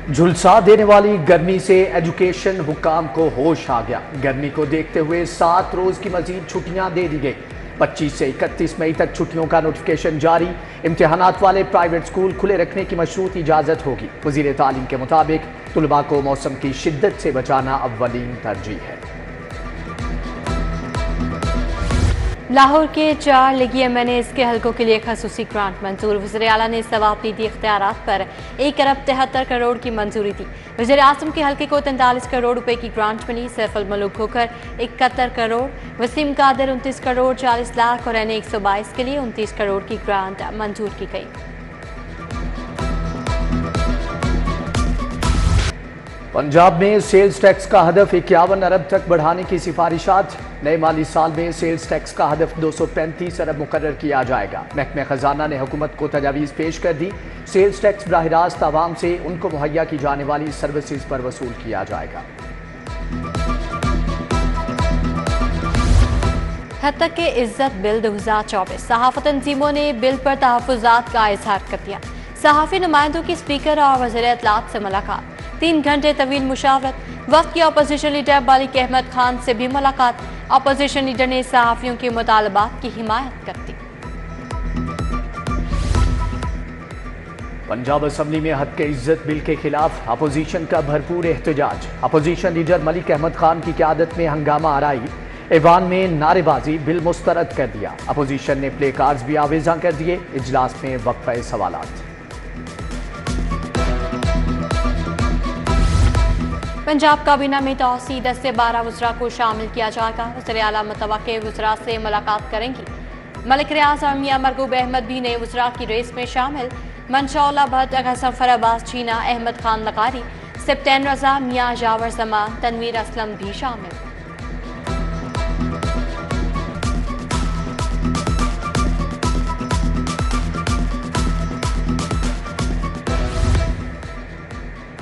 झुलसा देने वाली गर्मी से एजुकेशन हुकाम को होश आ गया। गर्मी को देखते हुए 7 रोज की मजीद छुट्टियां दे दी गई। 25 से 31 मई तक छुट्टियों का नोटिफिकेशन जारी। इम्तिहानात वाले प्राइवेट स्कूल खुले रखने की मशरूत इजाजत होगी। वजीर तालीम के मुताबिक तुलबा को मौसम की शिद्दत से बचाना अव्वलीन तरजीह है। लाहौर के 4 लिगी MNAs के हलकों के लिए खसूसी ग्रांट मंजूर। वज़ीर आला ने सवाबदीदी इख्तियारात पर 1 अरब 73 करोड़ की मंजूरी दी। वज़ीर आज़म के हलके को 43 करोड़ रुपए की ग्रांट मिली। सैफ अल मलूक होकर 71 करोड़, वसीम कादिर 29 करोड़ 40 लाख और NA 122 के लिए 29 करोड़ की ग्रांट मंजूर की गई। पंजाब में सेल्स टैक्स का हदफ 51 अरब तक बढ़ाने की सिफारिशात। नए माली साल में सेल्स टैक्स का हदफ 235 अरब मुकर्रर किया जाएगा। महकमे खजाना ने हुकूमत को तजावीज़ पेश कर दी। सेल्स टैक्स बराह रास्त आवाम से उनको मुहैया की जाने वाली सर्विसेज पर वसूल किया जाएगा। हद तक के इज्जत बिल 2024। सहाफ़त तंजीमों ने बिल पर तहफ़्फ़ुज़ात का इजहार कर दिया। सहाफ़ी नुमाइंदों की स्पीकर और वज़ीर इत्तलात से मुलाकात। 3 घंटे तवील मुशावरत। वक्त की अपोजिशन लीडर मालिक अहमद खान से भी मुलाकात। अपोजिशन लीडर ने सहाफ़ियों के मुतालबात की हिमायत कर दी। पंजाब असम्बली में हद के इज्जत बिल के खिलाफ अपोजिशन का भरपूर एहतजाज। अपोजिशन लीडर मालिक अहमद खान की क़यादत में हंगामा आराई। ऐवान में नारेबाजी, बिल मुस्तरद कर दिया। अपोजिशन ने प्ले कार्ड्स भी आवेजा कर दिए। इजलास में वक्फे सवालात। पंजाब काबीना में तौसी 10 से 12 वज़रा को शामिल किया जाएगा। वज़ीर आला मुतवक्किल वज़रा से मुलाकात करेंगी। मलिक रियाज और मियां मरगूब अहमद भी नए वज़रा की रेस में शामिल। मंशौला भट्ट, गज़फ़र अब्बास चीना, अहमद खान लकारी, सिप्तैन रजा, मियां जावर जमान, तनवीर असलम भी शामिल।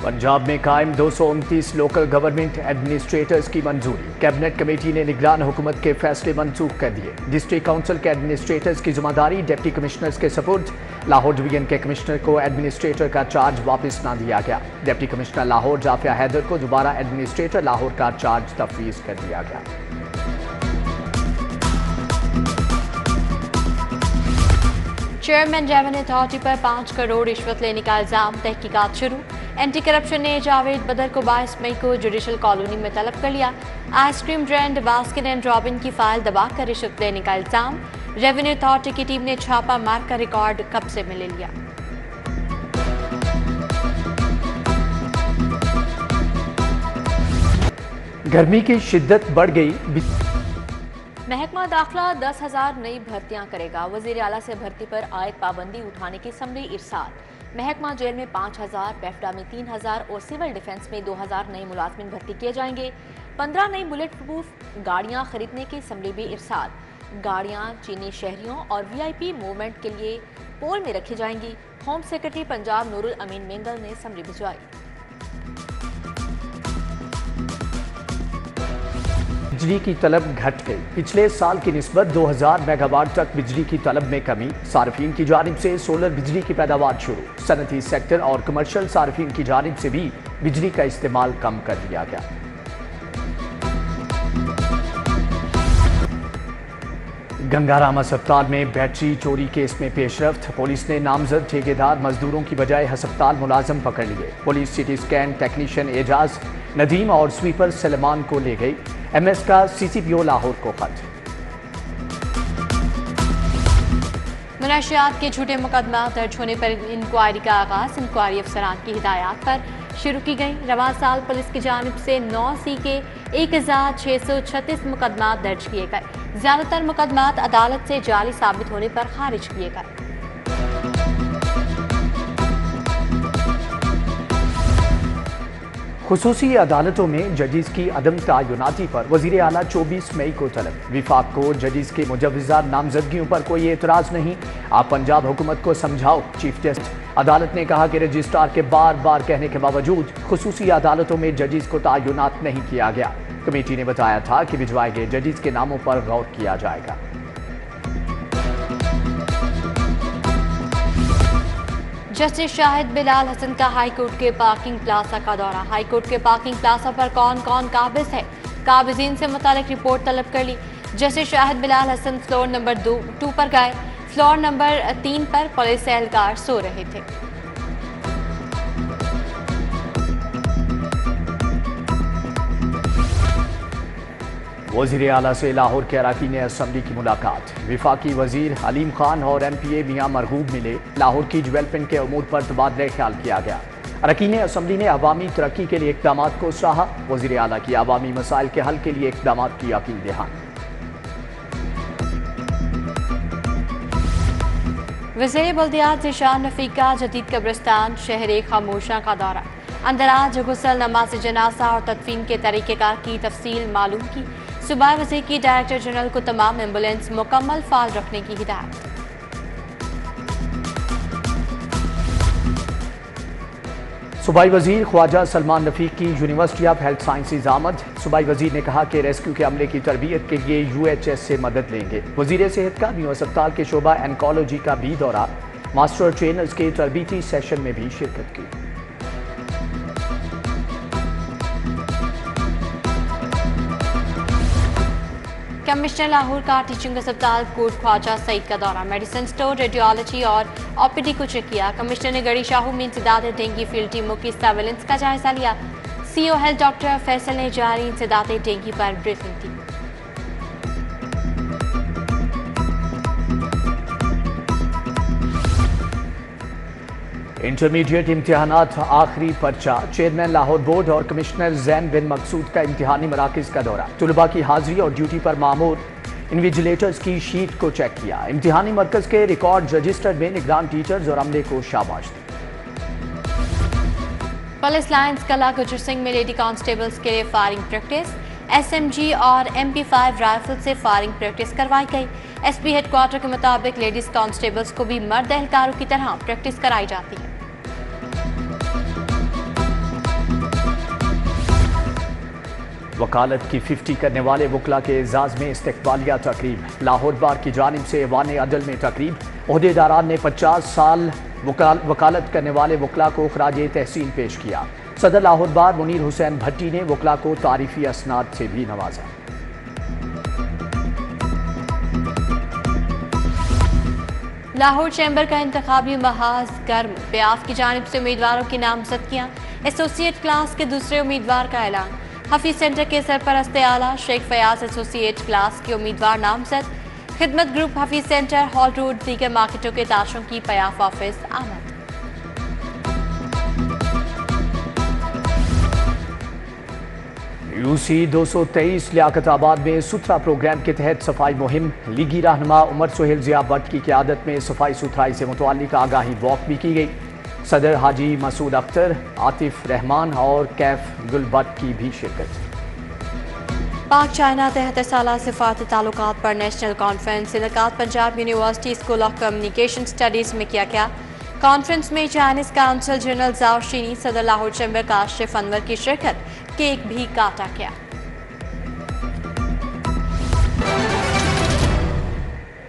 पंजाब में कायम 229 लोकल गवर्नमेंट एडमिनिस्ट्रेटर्स की मंजूरी। कैबिनेट कमेटी ने निगरान हुकूमत के फैसले मनसूख कर दिए। डिस्ट्रिक्ट काउंसिल के एडमिनिस्ट्रेटर्स की जिम्मेदारी डिप्टी कमिश्नर्स के सपुर्द। लाहौर डिवीजन के कमिश्नर को एडमिनिस्ट्रेटर का चार्ज वापस न दिया गया। डिप्टी कमिश्नर लाहौर जाफिया हैदर को दोबारा एडमिनिस्ट्रेटर लाहौर का चार्ज तफवीज़ कर दिया गया। चेयरमैन रेवेन्यू अथॉरिटी पर 5 करोड़ रिश्वत लेने का इल्जाम। तहकीकात शुरू। एंटी करप्शन ने जावेद बदर को 22 मई को जुडिशल कॉलोनी में तलब कर लिया। Ice cream trend Baskin and robin की फाइल दबाकर रिश्वत लेने का इल्जाम। रेवेन्यू अथॉरिटी की टीम ने छापा मारकर रिकॉर्ड कब्जे में ले लिया। गर्मी की शिद्दत बढ़ गई। महकमा दाखिला 10,000 नई भर्तियां करेगा। वज़ीर आला से भर्ती पर आयद पाबंदी उठाने की समरी इरसाल। महकमा जेल में 5,000, पेफ्डा में 3,000 और सिविल डिफेंस में 2,000 नए मुलाजमिन भर्ती किए जाएंगे। 15 नई बुलेट प्रूफ गाड़ियां खरीदने की समरी भी इरसाल। गाड़ियां चीनी शहरियों और VIP मूवमेंट के लिए पोल में रखी जाएंगी। होम सेक्रेटरी पंजाब नूरुल अमीन मेंगल ने समरी भिजवाई। बिजली की तलब घट गई। पिछले साल की निस्बत 2000 मेगावाट तक बिजली की तलब में कमी। सार्फिन की जानिब से सोलर बिजली की पैदावार शुरू। सनती सेक्टर और कमर्शियल सार्फिन की जानिब से भी बिजली का इस्तेमाल कम कर दिया गया। गंगाराम अस्पताल में बैटरी चोरी केस में पेशरफ्त। पुलिस ने नामजद ठेकेदार मजदूरों की बजाय अस्पताल मुलाजम पकड़ लिए। Police city scan technician Ejaz, Nadeem और स्वीपर सलमान को ले गई। MS का CCPO लाहौर को खत। मुनाशियात के झूठे मुकदमा दर्ज होने पर इंक्वायरी का आगाज। इंक्वायरी अफसरान की हिदायत पर शुरू की गई। रवां साल पुलिस की जानिब से 9C के 1636 मुकदमा दर्ज किए गए। ज्यादातर मुकदमा अदालत से जाली साबित होने पर खारिज किए गए। खुसूसी अदालतों में जजिस की अदम तयनाती पर वज़ीर आला 24 मई को तलब। विफाक को जजिस के मुजव्वज़ा नामजदगियों पर कोई एतराज़ नहीं। आप पंजाब हुकूमत को समझाओ। चीफ जस्टिस अदालत ने कहा कि रजिस्ट्रार के बार बार कहने के बावजूद खुसूसी अदालतों में जजिस को तयनात नहीं किया गया। कमेटी ने बताया था कि भिजवाए गए जजिस के नामों पर गौर किया जाएगा। जस्टिस शाहिद बिलाल हसन का हाईकोर्ट के पार्किंग प्लाजा का दौरा। हाईकोर्ट के पार्किंग प्लाजा पर कौन कौन काबिज है, काबिजीन से मुतालिक रिपोर्ट तलब कर ली। Justice Shahid Bilal Hasan floor number 2 पर गए। फ्लोर नंबर 3 पर पुलिस एहलकार सो रहे थे। वज़ीर आला से लाहौर के अरकान असम्बली की मुलाकात। विफाकी वजीर हलीम खान और MPA मियां मरहूब मिले। लाहौर की डेवलपमेंट के अमूर पर तबादला ख्याल किया गया। अरकान असम्बली ने अवामी तरक्की के लिए इक़दाम को सराहा। वज़ीर आला की अवामी मसाइल के हल के लिए इक़दाम की यकीन दहानी। वज़ीर बल्दियात ज़ीशान रफ़ीक का जदीद कब्रिस्तान शहर खामोशा का दौरा। अंदराज गुसल, नमाज जनाजा और तदफीन के तरीक़ेकार की तफसील मालूम की। सूबाई वज़ीर की डायरेक्टर जनरल को तमाम एम्बुलेंस मुकम्मल फाल रखने की हिदायत। सूबाई वजीर ख्वाजा सलमान रफीक की यूनिवर्सिटी ऑफ हेल्थ साइंसेज आमद। सूबाई वजीर ने कहा कि रेस्क्यू के अमले की तरबियत के लिए UHS से मदद लेंगे। वजीर सेहत का न्यू अस्पताल के शोबा एनकोलॉजी का भी दौरा। मास्टर ट्रेनर्स के तरबीती सेशन में भी शिरकत की। कमिश्नर लाहौर का टीचिंग अस्पताल कोट ख्वाजा सईद का दौरा। मेडिसिन स्टोर, रेडियोलॉजी और OPD को चेक किया। कमिश्नर ने गड़ी शाहू में इंसदाद डेंगू फील्ड टीमों की सर्वेलेंस का जायजा लिया। CO हेल्थ डॉक्टर फैसल ने जारी इंसदाद डेंगू पर ब्रीफिंग दी। इंटरमीडिएट इम्तिहानात आखिरी पर्चा। चेयरमैन लाहौर बोर्ड और कमिश्नर जैन बिन मकसूद का इम्तिहानी मराकज का दौरा। तुलबा की हाजिरी और ड्यूटी पर मामूर इन्विजिलेटर्स की शीट को चेक किया। इम्तिहानी मरकज के रिकॉर्ड रजिस्टर में निगरान टीचर्स और अमले को शाबाश दी। पुलिस लाइन्स कला गुजर सिंह में लेडी कांस्टेबल्स के लिए फायरिंग प्रैक्टिस। SMG और MP5 राइफल से फायरिंग प्रैक्टिस करवाई गई। SP हेडक्वार्टर के मुताबिक लेडीज कांस्टेबल्स को भी मर्द एहलकारों की तरह प्रैक्टिस कराई जाती है। वकालत की 50 करने वाले वकला के एजाज में इस्तकबालिया तकरीब। लाहौर बार की जानिब से ऐवान अदल में तकरीब। ओहदेदारान ने 50 साल वकालत करने वाले वकला को खराज तहसीन पेश किया। सदर लाहौर बार मुनीर हुसैन भट्टी ने वकला को तारीफी असनाद से भी नवाजा। लाहौर चैम्बर का इंतखाबी महाज गर्म। ब्याफ की जानिब से उम्मीदवारों की नामजदगियां। एसोसिएट क्लास के दूसरे उम्मीदवार का ऐलान। हफीज सेंटर के सरपरस्त आला शेख फयाज एसोसिएट क्लास के उम्मीदवार नामजद। खिदमत group Hafeez centre hall road दीगर मार्केटों के ताशों की पयाफ ऑफिस आमद। UC 223 लियाकताबाद में सुथरा प्रोग्राम के तहत सफाई मुहिम। लीगी रहनुमा उमर सोहेल जिया भट्ट की क़यादत में सफाई सुथराई से मुतल्लिक आगाही वॉक भी की गई। सदर हाजी मसूद अख्तर, आतिफ रहमान और कैफ गुल भट्ट की भी शिरकत। पाक चाइना 73 साला सिफारती ताल्लुकात पर नेशनल कॉन्फ्रेंस इनकाद Punjab university school of communication studies में किया गया। कॉन्फ्रेंस में चाइनीज काउंसिल जनरल जाओ शीनी, सदर लाहौर चैम्बर काशिफ अनवर की शिरकत। केक भी काटा गया।